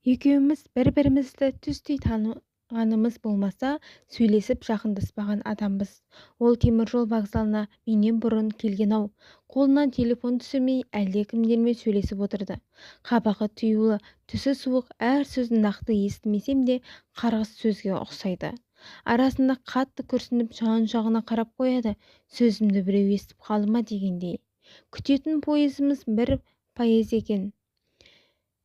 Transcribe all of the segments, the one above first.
Екеуміз бір-бірімізді түстей танығанымыз болмаса, сөйлесіп жақындаспаған адамбыз. Ол теміржол вокзалына менен бұрын келген-ау. Қолынан телефон түсірмей әлдекімдермен сөйлесіп отырды. Қабағы түюлы, түсі суық, әр сөзін нақты естімесем де қарғыс сөзге ұқсайды. Арасында қатты күрсініп жан-жағына қарап қояды, сөзімді біреу естіп қалды ма дегендей. Күтетін пойызымыз бір пайыз екен.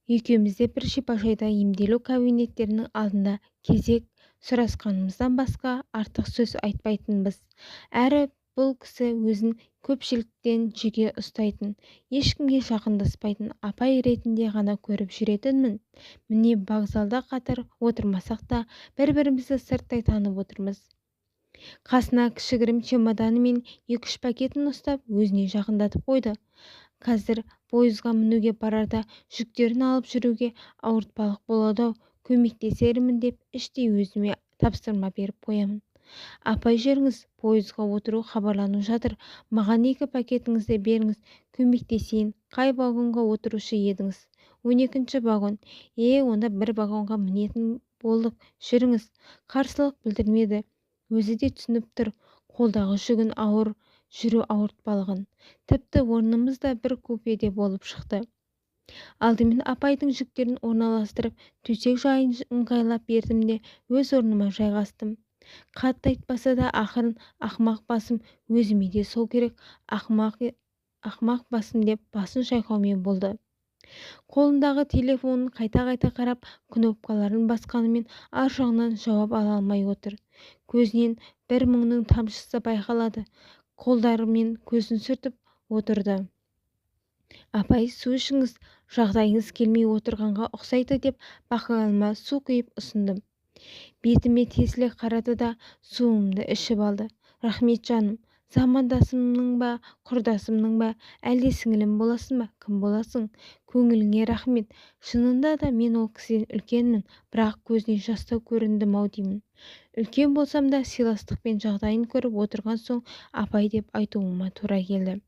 Екеумізде бір шипажайда емделу кабинеттерінің алдында кезек сұрасқанымыздан басқа артық сөз айтпайтынбыз. Әрі бұл кісі өзін көпшіліктен жеке ұстайтын, ешкімге жақындаспайтын апай ретінде ғана көріп жүретінмін. Міне вокзалда қатар отырмасақ та бір-бірімізді сырттай танып отырмыз. Қасына кішігірім чемоданы мен 2-3 пакетін ұстап өзіне жақындатып қойды. Қазір пойызға мінуге барарда жүктерін алып жүруге ауыртпалық болады-ау, көмектесермін деп іштей өзіме тапсырма беріп қоямын. Апай жүріңіз, пойызға отыру хабарланып жатыр. Маған 2 пакетіңізді беріңіз, көмектесейін. Қай вагонға отырушы едіңіз? 12-ші вагон. Онда бір вагонға мінетін болдық. Жүріңіз. Қарсылық білдірмеді. Өзі де түсініп тұр. Қолдағы жүгін ауыр, жүру ауыртпалығын. Тіпті орнымыз да бір купеде болып шықты. Алдымен апайдың жүктерін орналастырып, төсек жайын ыңғайлап бердім де өз орныма жайғастым. Қатты айтпаса да ақырын ақымақ басым, өзіме де сол керек, ақымақ басым деп басын шайқаумен болды. Қолындағы телефонын қайта-қайта қарап, кнопкаларын басқанымен ар жағынан жауап ала алмай отыр. Көзінен бір мұңның тамшысы байқалады. Қолдарымен көзін сүртіп отырды. Апай, су ішіңіз, жағдайыңыз келмей отырғанға ұқсайды деп бақылама су құйып ұсындым. Бетіме тесіле қарады да суымды ішіп алды. Рахмет жаным, замандасымның ба, құрдасымның ба, әлде сіңілім боласың ба, кім боласың? Көңіліңе рахмет. Шынында да мен ол кісіден үлкенмін, бірақ көзіне жастау көріндім-ау деймін. Үлкен болсам да сыйластықпен жағдайын көріп отырған соң апай деп айтуыма тура келді.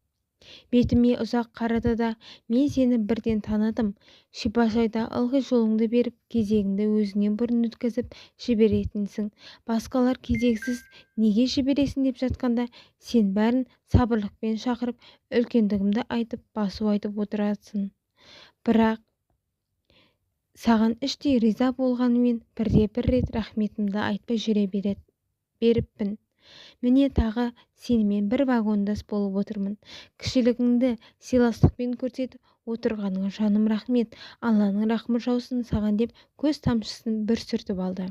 Бетіме ұзақ қарады да, мен сені бірден таныдым. Шипажайда ылғи жолыңды беріп, кезегіңді өзіңнен бұрын өткізіп жіберетінсің. Басқалар кезексіз неге жібересің деп жатқанда, сен бәрін сабырлықпен шақырып, үлкендігімді айтып, басу айтып отырасың. Бірақ саған іштей риза болғанымен бірде-бір рет рахметімді айтпай жүре беріппін. Міне тағы сенімен бір вагондас болып отырмын. Кішілігіңді сыйластықпен көрсетіп отырғаныңа жаным рахмет. Алланың рахмы жаусын саған деп көз тамшысын бір сүртіп алды.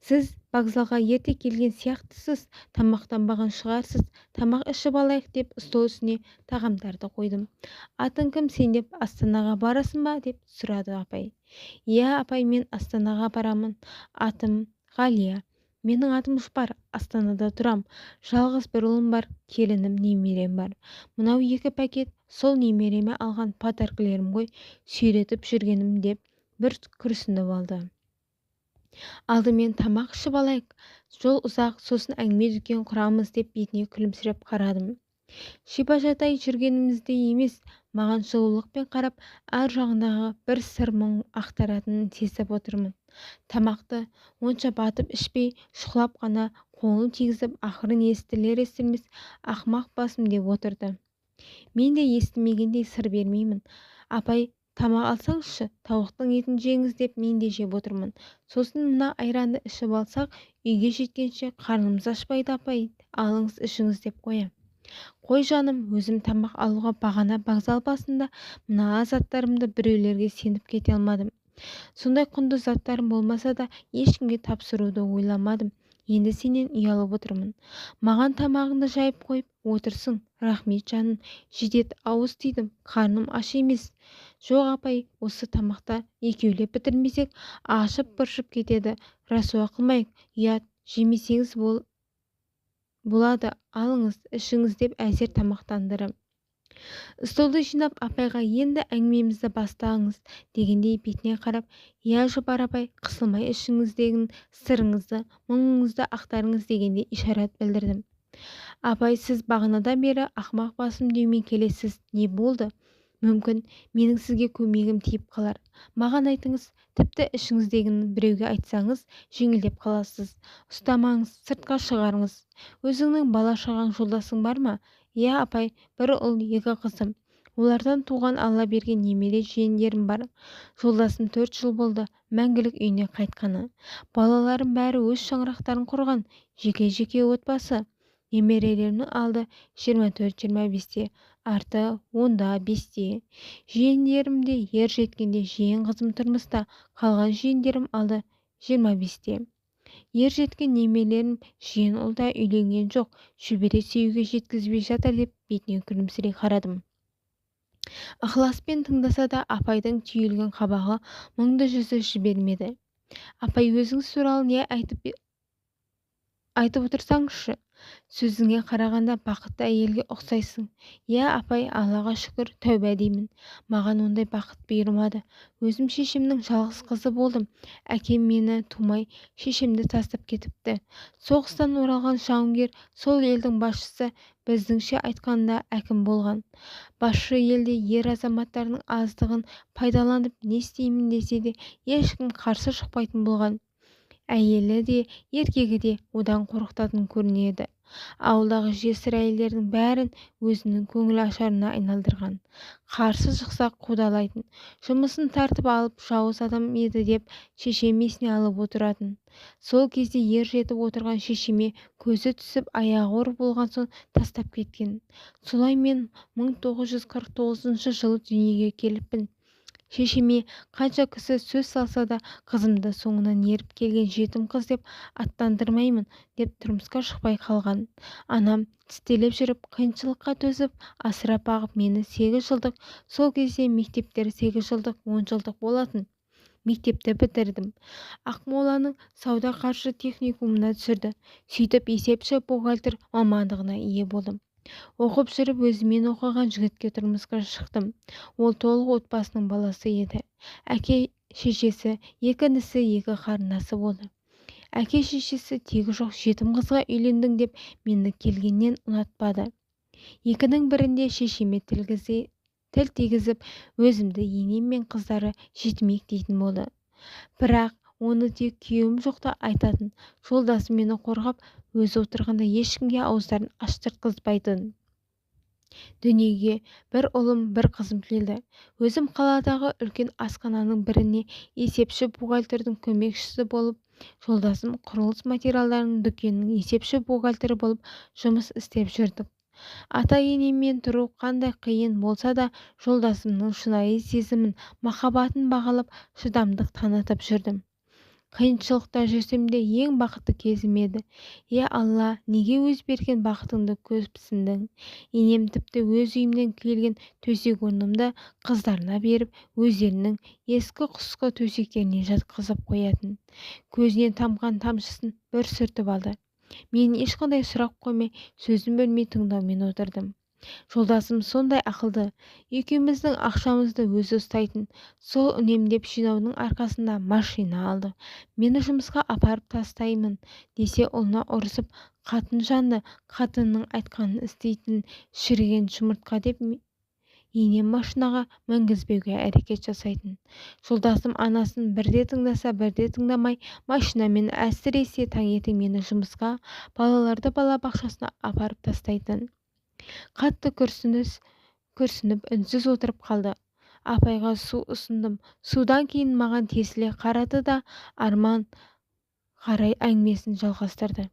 Сіз вокзалға ерте келген сияқтысыз, тамақтанбаған шығарсыз. Тамақ ішіп алайық деп стол үстіне тағамдарды қойдым. Атың кім, сен деп Астанаға барасың ба деп сұрады апай. Иә апай, мен Астанаға барамын. Атым Ғалия. Менің атым Жұпар, Астанада тұрам. Жалғыз бір ұлым бар, келінім, немерем бар. Мынау 2 пакет сол немереме алған подаркілерім ғой, сүйретіп жүргенім деп бір күрсініп алды. Алдымен тамақ ішіп алайық, жол ұзақ, сосын әңгіме дүкен құрамыз деп бетіне күлімсіреп қарадым. Шипажайдай жүргенімізде емес, маған жылулықпен қарап, ар жағындағы бір сыр мұң ақтаратынын сезіп отырмын. Тамақты онша батып ішпей, шұқылап қана қолын тигізіп, ақырын естілер-естілмес ақымақ басым деп отырды. Мен де естімегендей сыр бермеймін. Апай, тамақ алсаңызшы, тауықтың етін жеңіз деп мен де жеп отырмын. Сосын мына айранды ішіп алсақ, үйге жеткенше қарнымыз ашпайды апай, алыңыз ішіңіз деп қоям. Қой жаным, өзім тамақ алуға бағана вокзал басында мына заттарымды біреулерге сеніп кете алмадым. Сондай құнды заттарым болмаса да ешкімге тапсыруды ойламадым. Енді сенен ұялып отырмын. Маған тамағыңды жайып қойып отырсың. Рахмет жаным, жидет ауыз тидім, қарным аш емес. Жоқ апай, осы тамақта екеулеп бітірмесек, ашып-пыршып кетеді. Рәсуа қылмайық, ұят, жемесеңіз болады, алыңыз, ішіңіз деп әзер тамақтандырып. Столды жинап апайға енді әңгімемізді бастаңыз дегендей бетіне қарап, иә Жұпар апай, қысылмай ішіңіздегі сырыңызды, мұңыңызды ақтарыңыз дегенде ишарат білдірдім. Апай, сіз бағанадан бері ақымақ басым деумен келесіз, не болды? Мүмкін менің сізге көмегім тиіп қалар. Маған айтыңыз, тіпті ішіңіздегіні біреуге айтсаңыз жеңілдеп қаласыз. Ұстамаңыз, сыртқа шығарыңыз. Өзіңнің бала-шағаң, жолдасың бар ма? Иә, апай, бір ұл, 2 қызым. Олардан туған Алла берген немере жиендерім бар. Жолдасым 4 жыл болды мәңгілік үйіне қайтқаны. Балаларым бәрі өз шаңырақтарын құрған, жеке-жеке отбасы. Немерелерімнің алды 24-25-те, арты 10-да 5-те. Жиендерім де ер жеткенде, жиен қызым тұрмыста, қалған жиендерім алды 25-те. Ер жеткен немелерім жиен ұлда үйленген жоқ, шөбере сүюге жеткізбей жатыр деп бетіне күлімсірей қарадым. Ықыласпен тыңдаса да апайдың түйілген қабағы, мұңды жүзі жібермеді. Апай, өзіңіз туралы не айтып отырсаңызшы. Сөзіңе қарағанда бақытты әйелге ұқсайсың. Иә, апай, Аллаға шүкір, тәуба деймін. Маған ондай бақыт бұйырмады. Өзім шешемнің жалғыз қызы болдым. Әкем мені тумай шешемді тастап кетіпті. Соғыстан оралған жауынгер, сол елдің басшысы, біздіңше айтқанда әкім болған. Басшы елде ер азаматтардың аздығын пайдаланып не істеймін десе де ешкім қарсы шықпайтын болған. Әйелі де, еркегі де одан қорқытатын көрінеді. Ауылдағы жесір әйелдердің бәрін өзінің көңіл ашарына айналдырған. Қарсы шықса қудалайтын. Жұмысын тартып алып, жауыз адам еді деп шешем есіне алып отыратын. Сол кезде ер жетіп отырған шешеме көзі түсіп аяғы ауыр болған соң тастап кеткен. Солай мен 1949 жылы дүниеге келіппін. Шешеме қанша кісі сөз салса да қызымды соңынан еріп келген жетім қыз деп аттандырмаймын деп тұрмысқа шықпай қалған. Анам тістелеп жүріп, қиыншылыққа төзіп, асырап бағып мені 8 жылдық, сол кезде мектептер 8 жылдық, 10 жылдық болатын. Мектепті бітірдім. Ақмоланың сауда қаржы техникумына түсірді. Сөйтіп есепші бухгалтер мамандығына ие болдым. Оқып жүріп өзімен оқыған жігітке тұрмысқа шықтым. Ол толық отбасының баласы еді. Әке шешесі, 2 інісі, 2 қарындасы болды. Әке шешесі тегі жоқ жетім қызға үйлендің деп мені келгеннен ұнатпады. 2-ның бірінде шешеме тіл тигізіп, өзімді енем мен қыздары жетімек дейтін болды. Бірақ оны тек күйеуім жоқта айтатын. Жолдасы мені қорғап, өзі отырғанда ешкімге ауыздарын аштыртқызбайтын. Дүниеге бір ұлым, бір қызым келді. Өзім қаладағы үлкен асхананың біріне есепші бухгалтердің көмекшісі болып, жолдасым құрылыс материалдарының дүкенінің есепші бухгалтері болып жұмыс істеп жүрдік. Ата-енеммен тұру қандай қиын болса да, жолдасымның шынайы сезімін, махаббатын бағалап, шыдамдық танытып жүрдім. Қиыншылықта жүрсем де ең бақытты кезім еді. Е Алла, неге өз берген бақытыңды көпсіндің? Енем тіпті өз үйімнен келген төсек орнымды қыздарына беріп, өздерінің ескі құсқы төсектеріне жатқызып қоятын. Көзінен тамған тамшысын бір сүртіп алды. Мен ешқандай сұрақ қоймай, сөзін бөлмей тыңдаумен отырдым. Жолдасым сондай ақылды, екеуміздің ақшамызды өзі ұстайтын. Сол үнемдеп жинаудың арқасында машина алды. Мені жұмысқа апарып тастаймын десе ұлына ұрысып, қатын жанды, қатынның айтқанын істейтін шіріген жұмыртқа деп енем машинаға мінгізбеуге әрекет жасайтын. Жолдасым анасын бірде тыңдаса, бірде тыңдамай, машинамен әсіресе таңертең мені жұмысқа, балаларды балабақшасына апарып тастайтын. Қатты күрсініп үнсіз отырып қалды. Апайға су ұсындым. Судан кейін маған тесіле қарады да арман қарай әңгімесін жалғастырды.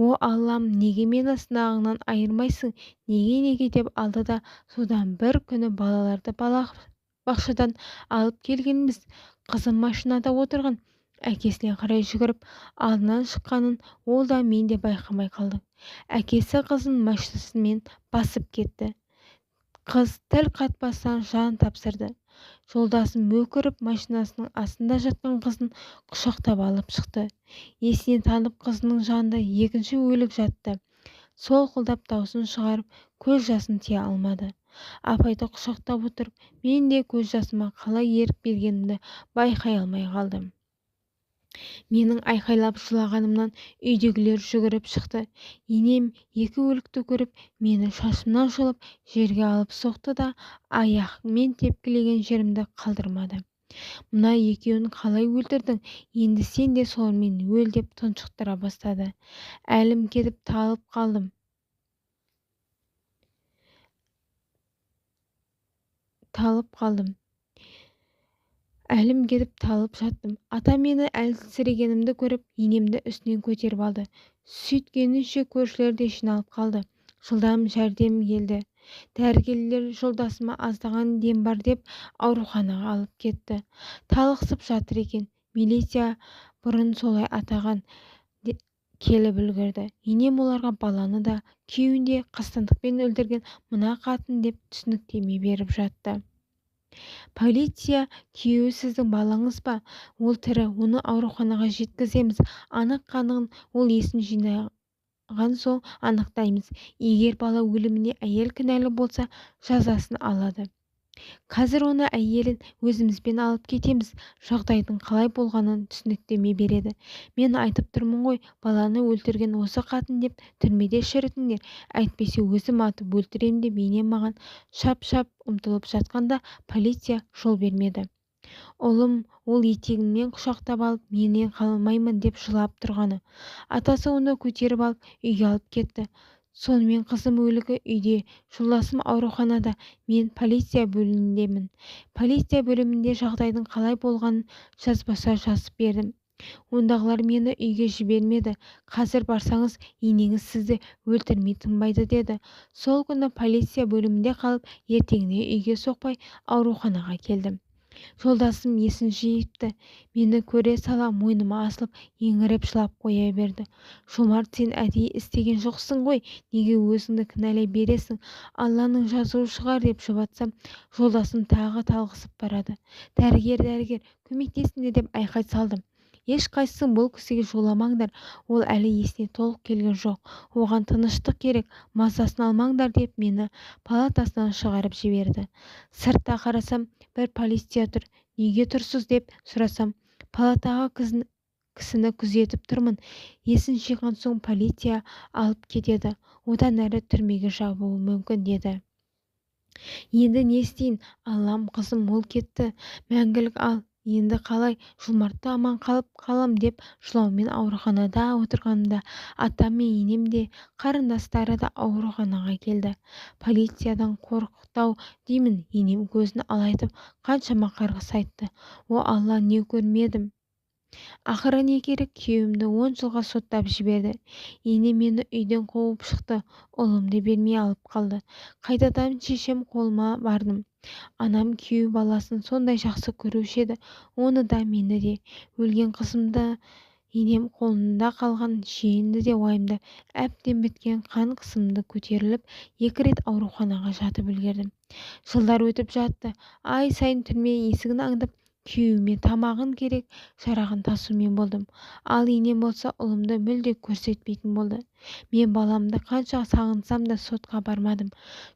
О Аллам, неге мені сынағыңнан айырмайсың? Неге деп алды да судан бір күні балаларды балабақшадан алып келгенбіз. Қызым машинада отырған. Әкесіне қарай жүгіріп алдынан шыққанын ол да мен де байқамай қалдық. Әкесі қызын машинасымен басып кетті. Қыз тіл қатпастан жан тапсырды. Жолдасым өкіріп машинасының астында жатқан қызын құшақтап алып шықты. Есіне танып қызының жанында екінші өлік жатты. Солқылдап даусын шығарып, көз жасын тия алмады. Апайды құшақтап отырып, мен де көз жасыма қалай ерік бергенімді байқай алмай қалдым. Менің айқайлап жылағанымнан үйдегілер жүгіріп шықты. Енем екі өлікті көріп, мені шашымнан жұлып жерге алып соқты да аяқмен тепкілеген жерімді қалдырмады. Мына екеуін қалай өлтірдің? Енді сен де солармен өл деп тұншықтыра бастады. Әлім кетіп талып қалдым. Әлім кетіп талып жаттым. Ата мені әлсірегенімді көріп, енемді үстінен көтеріп алды. Сөйткенінше көршілер де жиналып қалды. Жылдам жәрдем келді. Дәрігерлер жолдасыма аздаған дем бар деп ауруханаға алып кетті. Талықсып жатыр екен. Милиция бұрын солай атаған келіп үлгерді. Енем оларға баланы да, күйеуін де қастандықпен өлтірген мына қатын деп түсініктеме беріп жатты. Полиция: күйеуі сіздің балаңыз ба? Ол тірі, оны ауруханаға жеткіземіз. Анық-қанығын ол есін жинаған соң анықтаймыз. Егер бала өліміне әйел кінәлі болса, жазасын алады. Қазір оны әйелін өзімізбен алып кетеміз. Жағдайдың қалай болғанын түсініктеме береді. Мен айтып тұрмын ғой, баланы өлтірген осы қатын деп түрмеде шірітіңдер. Әйтпесе өзім атып өлтірем деп енем маған шап-шап ұмтылып жатқанда полиция жол бермеді. Ұлым ол етегімнен құшақтап алып, менен қалмаймын деп жылап тұрғаны. Атасы оны көтеріп алып үйге алып кетті. Сонымен қызым өлігі үйде, жолдасым ауруханада, мен полиция бөліміндемін. Полиция бөлімінде жағдайдың қалай болғанын жазбаша жазып бердім. Ондағылар мені үйге жібермеді. Қазір барсаңыз, енеңіз сізді өлтірмей тынбайды деді. Сол күні полиция бөлімінде қалып, ертеңіне үйге соқпай ауруханаға келдім. Жолдасым есін жиыпты. Мені көре сала мойныма асылып еңіреп жылап қоя берді. Жомарт, сен әдейі істеген жоқсың ғой, неге өзіңді кінәлай бересің? Алланың жазуы шығар деп жұбатсам, жолдасым тағы талғысып барады. Дәрігер, көмектесіңдер деп айқай салдым. Ешқайсың бұл кісіге жоламаңдар, ол әлі есіне толық келген жоқ. Оған тыныштық керек, мазасын алмаңдар деп мені палатасынан шығарып жіберді. Сыртта қарасам, бір полиция тұр. Неге тұрсыз деп сұрасам, палатаға кісіні күзетіп тұрмын. Есін жиған соң полиция алып кетеді. Одан әрі түрмеге жабуы мүмкін деді. Енді не істейін? Аллам, қызым ол кетті. Мәңгілік ал. Енді қалай? Жомартты аман қалып қалам деп жылаумен ауруханада отырғанымда атам мен енем де, қарындастары да ауруханаға келді. Полициядан қорқытау деймін. Енем көзін алайтып қаншама қарғыс айтты. О Алла, не көрмедім. Ақыры не керек, күйеуімді 10 жылға соттап жіберді. Енем мені үйден қуып шықты. Ұлымды бермей алып қалды. Қайтадан шешем қолыма бардым. Анам күйеу баласын сондай жақсы көруші еді. Оны да, мені де. Өлген қызымды, енем қолында қалған жиенді де уайымдап, әбден біткен қан қысымды көтеріліп, 2 рет ауруханаға жатып үлгердім. Жылдар өтіп жатты. Ай сайын түрме есігін аңдып, күйеуіме тамағын керек жарағын тасумен болдым. Ал енем болса ұлымды мүлде көрсетпейтін болды. Мен баламды қанша сағынсам да сотқа бармадым.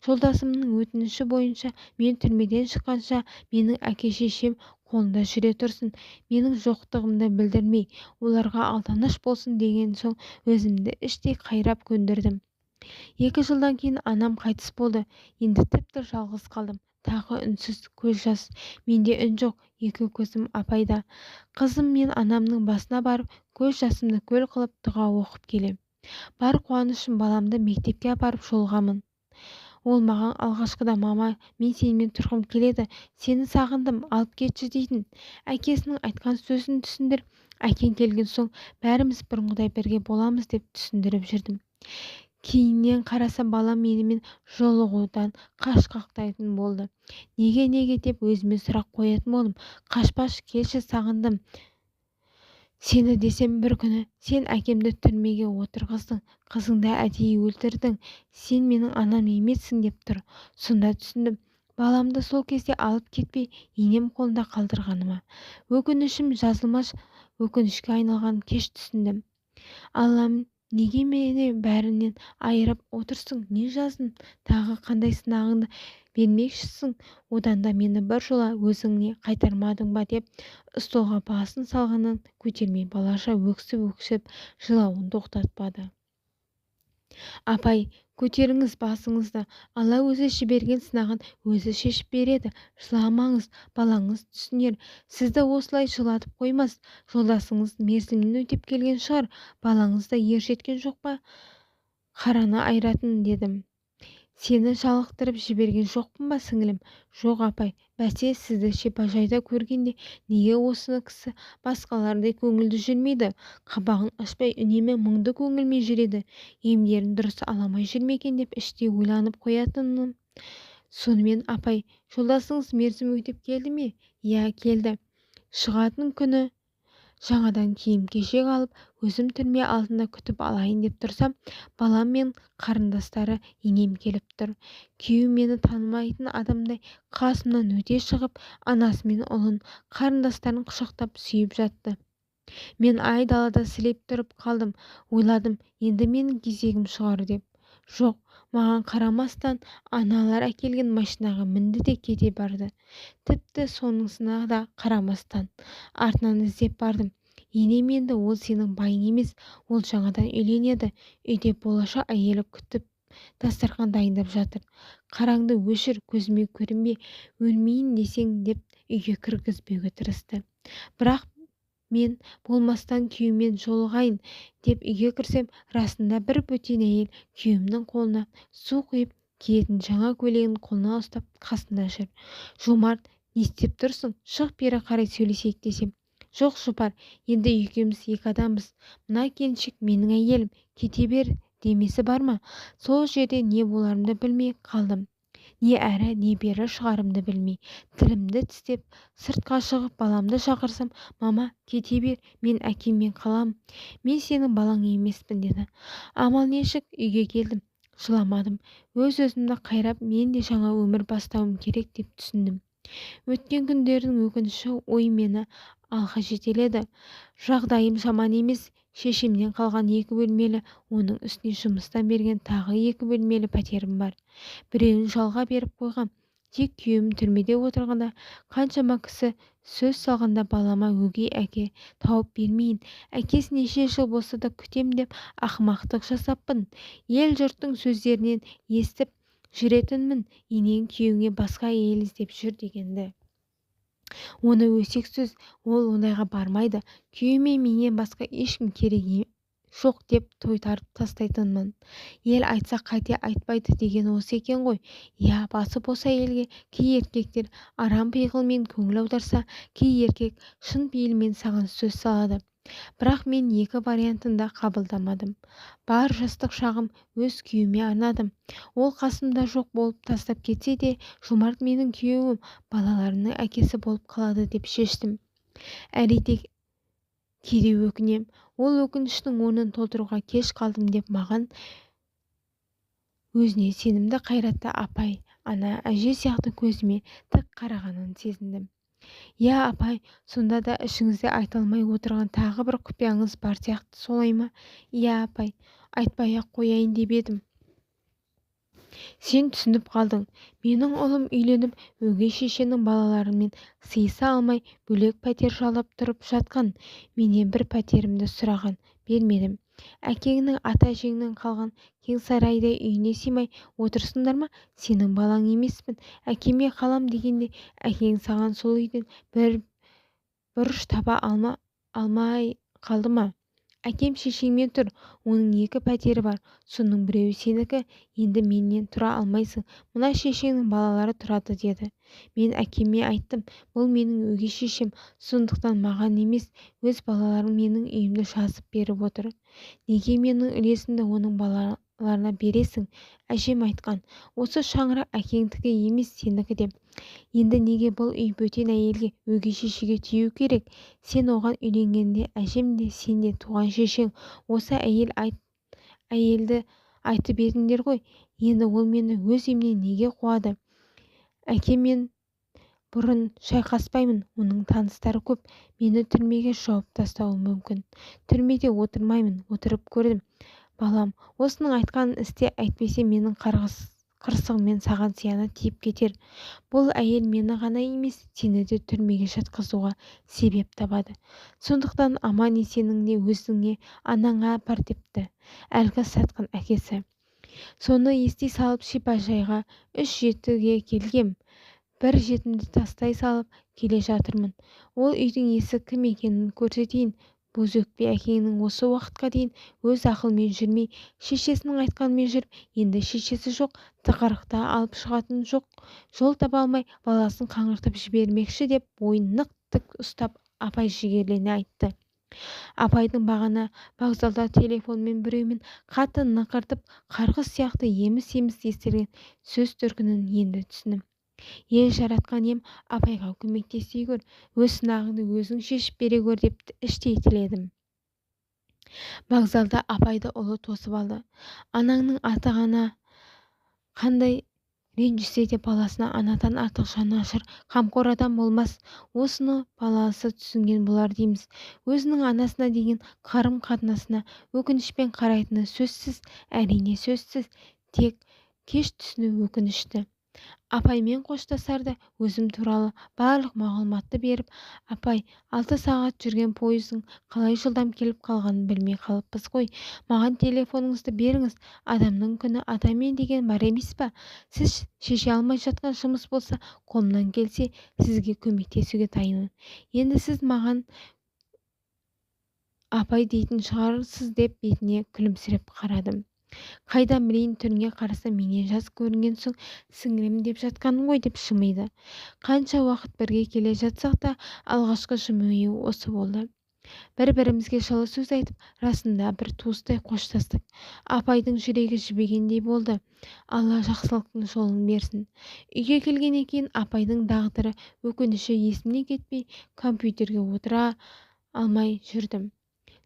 Жолдасымның өтініші бойынша мен түрмеден шыққанша менің әке-шешем қолында жүре тұрсын, менің жоқтығымды білдірмей, оларға алданыш болсын деген соң өзімді іштей қайрап көндірдім. 2 жылдан кейін анам қайтыс болды. Енді тіпті жалғыз қалдым. Тағы үнсіз көз жас. Менде үн жоқ, екі көзім апайда. Қызым мен анамның басына барып, көз жасымды көл қылып дұға оқып келем. Бар қуанышым баламды мектепке апарып жолғамын. Ол маған алғашқыда мама, мен сенімен тұрғым келеді, сені сағындым, алып кетші дейтін. Әкесінің айтқан сөзін түсіндір. Әкең келген соң бәріміз бұрынғыдай бірге боламыз деп түсіндіріп жүрдім. Кейіннен қарасам балам менімен жолығудан қашқақтайтын болды. Неге деп өзіме сұрақ қоятын болдым. Қашпашы, келші, сағындым сені десем бір күні, сен әкемді түрмеге отырғыздың, қызыңды әдейі өлтірдің, сен менің анам емессің деп тұр. Сонда түсіндім, баламды сол кезде алып кетпей енем қолында қалдырғаныма. Өкінішім жазылмас өкінішке айналған кеш түсіндім. Аллам, Неге мені бәрінен айырып отырсың? Не жаздың? Тағы қандай сынағыңды бермекшісің? Одан да мені біржола өзіңе қайтармадың ба деп столға басын салғанын көтермей балаша өксіп-өксіп жылауын тоқтатпады. Апай, көтеріңіз басыңызды. Алла өзі жіберген сынағын өзі шешіп береді. Жыламаңыз, балаңыз түсінер. Сізді осылай жылатып қоймас. Жолдасыңыз мерзімін өтеп келген шығар. Балаңыз да ер жеткен жоқ па? Қараны айыратын дедім. Сені жалықтырып жіберген жоқпын ба, сіңілім? Жоқ, апай. Бәсе, сізді шипажайда көргенде неге осы кісі басқалардай көңілді жүрмейді? Қабағын ашпай үнемі мұңды көңілмен жүреді. Емдерін дұрыс аламай жүр ме екен деп іштей ойланып қоятыным. Сонымен, апай, жолдасыңыз мерзім өтеп келді ме? Иә, келді. Шығатын күні жаңадан киім-кешек алып, өзім түрме алдында күтіп алайын деп тұрсам, балам мен қарындастары енем келіп тұр. Күйеуім мені танымайтын адамдай қасымнан өте шығып, анасы мен ұлын, қарындастарын құшақтап сүйіп жатты. Мен айдалада сілеп тұрып қалдым. Ойладым, енді менің кезегім шығар деп. Жоқ, маған қарамастан аналар әкелген машинаға мінді де кете барды. Тіпті сонысына да қарамастан артынан іздеп бардым. Енем, енді ол сенің байың емес, ол жаңадан үйленеді. Үйде болашақ әйелі күтіп дастархан дайындап жатыр. Қараңды өшір, көзіме көрінбе, өлмейін десең деп үйге кіргізбеуге тырысты. Бірақ мен болмастан күйеумен жолығайын деп үйге кірсем, расында бір бөтен әйел күйеуімнің қолына су құйып киетін жаңа көйлегін қолына ұстап қасында жүр. Жомарт, не істеп тұрсың? Шық, бері қарай сөйлесейік десем. Жоқ, жұпар, енді екеуміз екі адамбыз. Мына келіншек менің әйелім, кете бер демесі бар ма? Сол жерде не боларымды білмей қалдым. Не әрі не бері шығарымды білмей, тілімді тістеп, сыртқа шығып баламды шақырсам, мама, кете бер, мен әкеммен қалам. Мен сенің балаң емеспін деді. Амал нешік үйге келдім. Жыламадым. Өз-өзімді қайрап, мен де жаңа өмір бастауым керек деп түсіндім. Өткен күндердің өкініші ой мені алға жетеледі. Жағдайым жаман емес. Шешемнен қалған 2 бөлмелі, оның үстіне жұмыстан берген тағы 2 бөлмелі пәтерім бар. Біреуін жалға беріп қойғам. Тек күйеуім түрмеде отырғанда қаншама кісі сөз салғанда балама өгей әке тауып бермейін, әкесі неше жыл болса да күтем деп ақымақтық жасаппын. Ел жұрттың сөздерінен естіп жүретінмін, енең күйеуіңе басқа әйел іздеп жүр дегенді. Оны өсек сөз, ол ондайға бармайды. Күйеуіме менен басқа ешкім керек жоқ деп тойтарып тастайтынмын. Ел айтса қате айтпайды деген осы екен ғой. Я, басы бос әйелге кей еркектер арам пиғылмен көңіл аударса, кей еркек шын пейілмен саған сөз салады. Бірақ мен екі вариантын да қабылдамадым. Бар жастық шағым өз күйеуіме арнадым. Ол қасымда жоқ болып тастап кетсе де, Жомарт менің күйеуім, балаларымның әкесі болып қалады деп шештім. Әрине, кейде өкінем. Ол өкініштің орнын толтыруға кеш қалдым деп маған өзіне сенімді қайратты апай, ана, әже сияқты көзіме тік қарағанын сезіндім. Я, апай, сонда да ішіңізде айта алмай отырған тағы бір құпияңыз бар сияқты, солай ма? Я, апай, айтпай-ақ қояйын деп едім. Сен түсініп қалдың. Менің ұлым үйленіп, өгей шешенің балаларымен сыйыса алмай, бөлек пәтер жалдап тұрып жатқан. Менен бір пәтерімді сұраған, бермедім. Әкеңнің, ата-әжеңнің қалған кең сарайдай үйіне сыймай отырсыңдар ма? Сенің балаң емеспін. Әкеме қалам дегенде, әкең саған сол үйден бір бұрыш таба алмай қалды ма? Әкем шешеңмен тұр, оның 2 пәтері бар, соның біреуі сенікі, енді менен тұра алмайсың, мына шешеңнің балалары тұрады деді. Мен әкеме айттым, бұл менің өгей шешем, сондықтан маған емес, өз балаларым менің үйімді жазып беріп отыр. Неге менің үлесімді оның балаларына бересің? Әжем айтқан, осы шаңырақ әкеңдікі емес, сенікі деп. Енді неге бұл үй бөтен әйелге, өгей шешеге тию керек? Сен оған үйленгенде әжем де, сен де туған шешең осы әйелді айтып едіңдер ғой. Енді ол мені өз үйімнен неге қуады? Әкемен бұрын шайқаспаймын, оның таныстары көп, мені түрмеге жауып тастауы мүмкін. Түрмеде отырмаймын, отырып көрдім. балам, осының айтқанын істе, әйтпесе менің қырсығыммен саған зияны тиіп кетер. Бұл әйел мені ғана емес, сені де түрмеге жатқызуға себеп табады. Сондықтан аман-есеніңде өзіңе анаңа апар депті әлгі сатқын әкесі. Соны ести салып шипажайға 3-7-ге келгем. Бір жетімді тастай салып келе жатырмын. Ол үйдің иесі кім екенін көрсетейін. Бозөкпе әкеңнің осы уақытқа дейін өз ақылмен жүрмей, шешесінің айтқанымен жүріп, енді шешесі жоқ, тығырықта алып шығатын жоқ, жол таба алмай баласын қаңғыртып жібермекші деп бойын нық тік ұстап апай жігерлене айтты. Апайдың бағана вокзалда телефонмен біреумен қатты нықыртып қарғыс сияқты еміс-еміс естілген сөз төркінін енді түсіндім. Ел жаратқан ем, апайға көмектесе гөр, өз сынағыңды өзің шешіп бере гөр деп іштей тіледім. Вокзалда апайды ұлы тосып алды. Анаңның аты ғана қандай ренжісе де баласына анадан артық жанашыр, қамқор адам болмас. Осыны баласы түсінген болар дейміз. Өзінің анасына деген қарым-қатынасына өкінішпен қарайтыны сөзсіз, әрине сөзсіз, тек кеш түсіну өкінішті. Апаймен қоштасарда өзім туралы барлық мағлұматты беріп, апай, 6 сағат жүрген пойыздың қалай жылдам келіп қалғанын білмей қалыппыз ғой. Маған телефоныңызды беріңіз. Адамның күні атамен деген бар емес па? Сіз шеше алмай жатқан жұмыс болса, қолымнан келсе, сізге көмектесуге дайынмын. Енді сіз маған апай дейтін шығарсыз деп бетіне күлімсіреп қарадым. Қайдан білейін, түріне қараса менен жас көрінген соң сіңілім деп жатқаным ғой деп жымиды. Қанша уақыт бірге келе жатсақ та алғашқы жымию осы болды. Бір-бірімізге жылы сөз айтып, расында бір туыстай қоштастық. Апайдың жүрегі жібегендей болды. Алла жақсылықтың жолын берсін. Үйге келгеннен кейін апайдың дағдыры, өкініші есімнен кетпей, компьютерге отыра алмай жүрдім.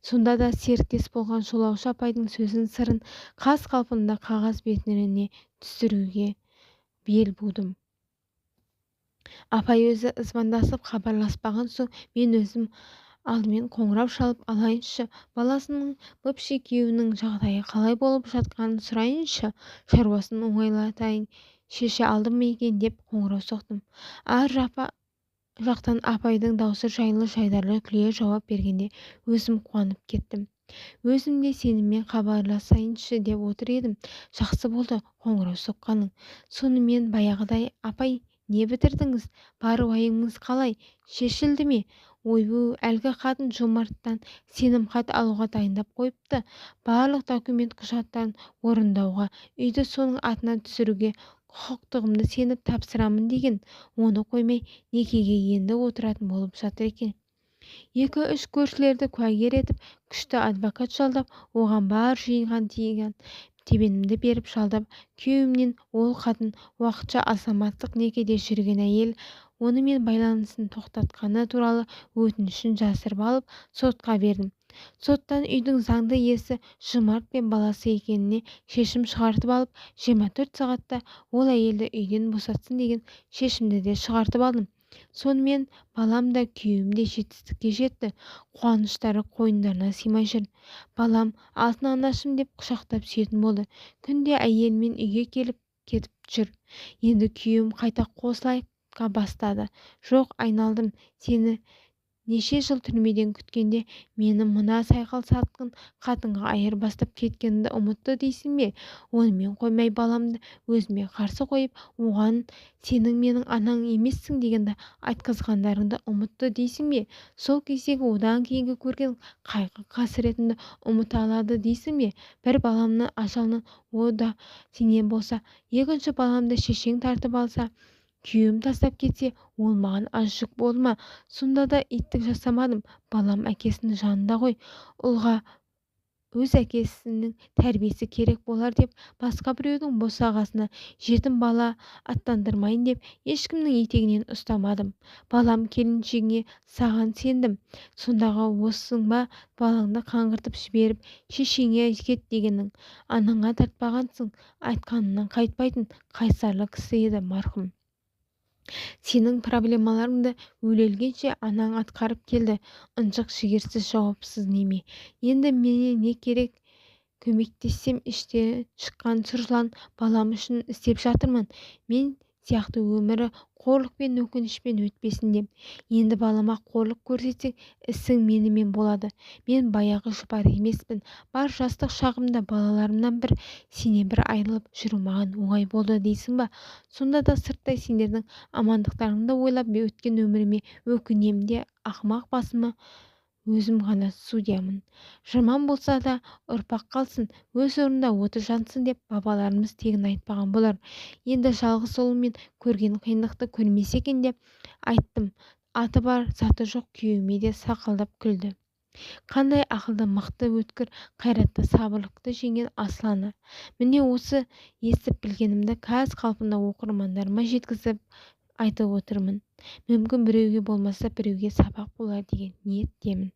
Сонда да серіктес болған жолаушы апайдың сөзін сырын қаз қалпында қағаз бетіне түсіруге бел будым. Апай өзі звондасып хабарласпаған соң мен өзім алдымен қоңырау шалып алайыншы, баласының быпши күйеуінің жағдайы қалай болып жатқанын сұрайыншы, шаруасын оңайлатайын, шеше алдым екен деп қоңырау соқтым. Ар жақтан апайдың даусы жайлы жайдарлы күле жауап бергенде өзім қуанып кеттім. Өзім де сенімен хабарласайыншы деп отыр едім. Жақсы болды қоңырау соққаның. Сонымен баяғыдай, апай, не бітірдіңіз? Бар уайымыңыз қалай? Шешілді ме? Ойбу, әлгі қатын жомарттан сенімхат алуға дайындап қойыпты. Барлық документ құжаттарын орындауға, үйді соның атына түсіруге құқықтығымды сеніп тапсырамын деген. Оны қоймай некеге енді отыратын болып жатыр екен. 2-3 көршілерді куәгер етіп, күшті адвокат жалдап, оған бар жиынған тиген тебенімді беріп жалдап, күйеуімнен ол қатын уақытша азаматтық некеде жүрген әйел онымен байланысын тоқтатқаны туралы өтінішін жасырып алып, сотқа бердім. Соттан үйдің заңды иесі Жомарт пен баласы екеніне шешім шығартып алып, 24 сағатта ол әйелді үйден босатсын деген шешімді де шығартып алдым. Сонымен балам да күйеуім де жетістікке жетті. Қуаныштары қойындарына сыймай жүр. Балам алтын анашым деп құшақтап сүйетін болды. Күнде әйелмен үйге келіп кетіп жүр. Енді күйеуім қайта қосылайқа бастады. Жоқ, айналдым, сені неше жыл түрмеден күткенде мені мына сайқал сатқын қатынға айырбастап кеткенімді ұмытты дейсің бе? Онымен қоймай баламды өзіме қарсы қойып, оған сенің менің анаң емессің дегенді айтқызғандарыңды ұмытты дейсің бе? Сол кездегі одан кейінгі көрген қайғы қасіретімді ұмыта алады дейсің бе? Бір баламның ажалынан о да сенен болса, екінші баламды шешең тартып алса, күйеуім тастап кетсе, ол маған аз жүк болды ма? Сонда да иттік жасамадым. Балам әкесінің жанында ғой. Ұлға өз әкесінің тәрбиесі керек болар деп, басқа біреудің босағасына жетім бала аттандырмайын деп, ешкімнің етегінен ұстамадым. Балам, келіншегіңе саған сендім. Сондағы осың ба балаңды қаңғыртып жіберіп, шешеңе кет дегенің? Анаңа тартпағансың, айтқанынан қайтпайтын қайсарлы кісі еді марқұм. Сенің проблемаларыңды өле-өлгенше анаң атқарып келді. Ынжық, жігерсіз, жауапсыз неме. Енді менен не керек көмектессем іштен шыққан сұр жылан балам үшін істеп жатырмын. Мен сияқты өмірі қорлық пен өкінішпен өтпесін деп. Енді балама қорлық көрсетсең, ісің менімен болады. Мен баяғы жұпар емеспін. Бар жастық шағымда балаларымнан бір, сенен бір айырылып жүру маған оңай болды дейсің ба? Сонда да сырттай сендердің амандықтарыңды ойлап өткен өміріме өкінем де ақымақ басыма өзім ғана судьямын. Жаман болса да ұрпақ қалсын, өз орнында оты жансын деп бабаларымыз тегін айтпаған болар. Енді жалғыз ұлымен көрген қиындықты көрмесе екен деп айттым. Аты бар, заты жоқ күйеуіме де сақалдап күлді. Қандай ақылды, мықты, өткір, қайратты, сабырлықты жеңген асланы. Міне осы естіп білгенімді кәз қалпында оқырмандарыма жеткізіп айтып отырмын. Мүмкін біреуге болмаса біреуге сабақ болар деген ниеттемін.